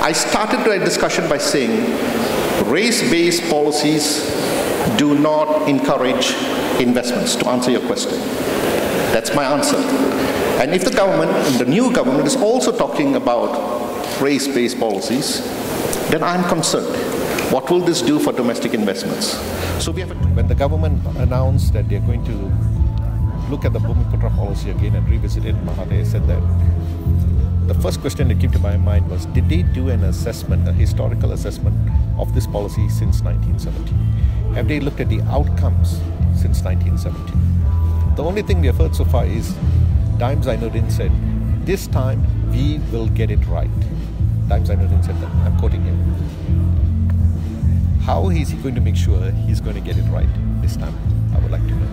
I started the discussion by saying race-based policies do not encourage investments, to answer your question. That's my answer. And if the government, the new government, is also talking about race-based policies, then I'm concerned. What will this do for domestic investments? So when the government announced that they're going to look at the Bumiputra policy again and revisit it, Mahathir said that the first question that came to my mind was, did they do an assessment, a historical assessment of this policy since 1970? Have they looked at the outcomes since 1970? The only thing we have heard so far is Daim Zainuddin said, this time we will get it right. Daim Zainuddin said that. I'm quoting him. How is he going to make sure he's going to get it right this time? I would like to know.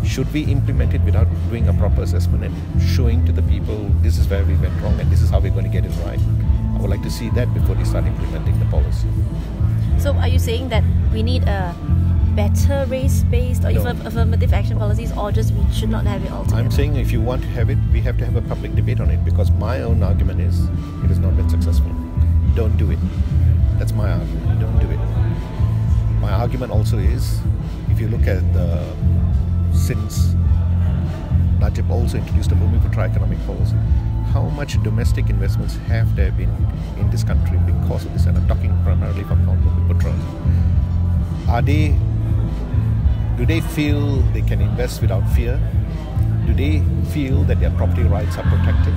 Should we implement it without doing a proper assessment and showing to the people this is where we went wrong and this is how we're going to get it right? I would like to see that before they start implementing the policy. So are you saying that we need a better race-based or affirmative action policies, or just we should not have it altogether? I'm saying if you want to have it, we have to have a public debate on it, because my own argument is it has not been successful. Don't do it. That's my argument. Don't do it. My argument also is, if you look at since Najib also introduced a Bumiputra economic policy, how much domestic investments have there been in this country because of this? And I'm talking primarily from non-Bumiputra. Do they feel they can invest without fear? Do they feel that their property rights are protected?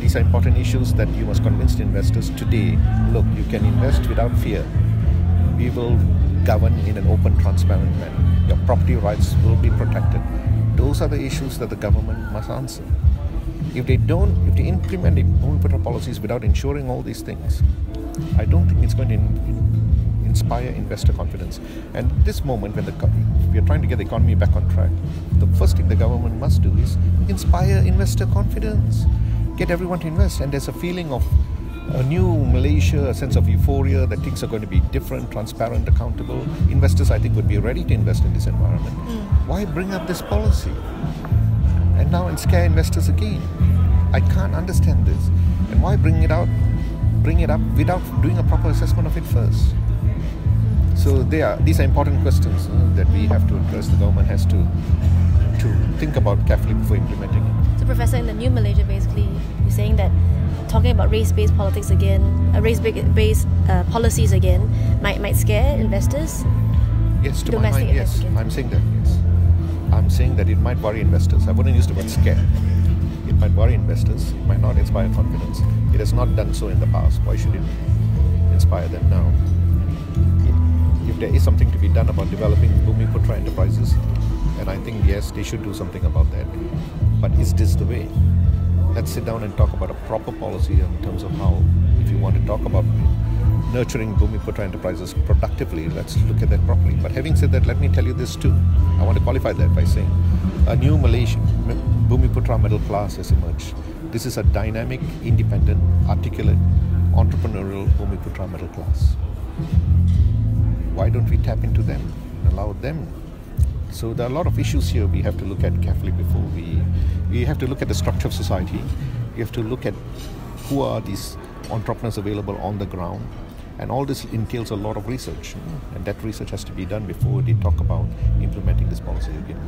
These are important issues that you must convince the investors today. Look, you can invest without fear. We will govern in an open, transparent manner. Your property rights will be protected. Those are the issues that the government must answer. If they implement the Bumiputra policies without ensuring all these things, I don't think it's going to inspire investor confidence. And at this moment, when we are trying to get the economy back on track, the first thing the government must do is inspire investor confidence. Get everyone to invest. And there's a feeling of a new Malaysia, a sense of euphoria that things are going to be different, transparent, accountable. Investors, I think, would be ready to invest in this environment. Why bring up this policy? And now and scare investors again. I can't understand this. And why bring it up without doing a proper assessment of it first? So these are important questions that we have to address. The government has to think about carefully before implementing it. So, Professor, in the new Malaysia, basically, you're saying that talking about race-based politics again, race-based policies again, might scare investors? Yes, to my mind, yes. I'm saying that, yes. I'm saying that it might worry investors. I wouldn't use the word scare. It might worry investors. It might not inspire confidence. It has not done so in the past. Why should it inspire them now? If there is something to be done about developing Bumiputra enterprises, and I think, yes, they should do something about that. But is this the way? Let's sit down and talk about a proper policy in terms of how, if you want to talk about nurturing Bumiputra enterprises productively, let's look at that properly. But having said that, let me tell you this too. I want to qualify that by saying a new Malaysian Bumiputra middle class has emerged. This is a dynamic, independent, articulate, entrepreneurial Bumiputra middle class. Why don't we tap into them and allow them? So there are a lot of issues here we have to look at carefully before we have to look at the structure of society. We have to look at who are these entrepreneurs available on the ground. And all this entails a lot of research. And that research has to be done before they talk about implementing this policy again.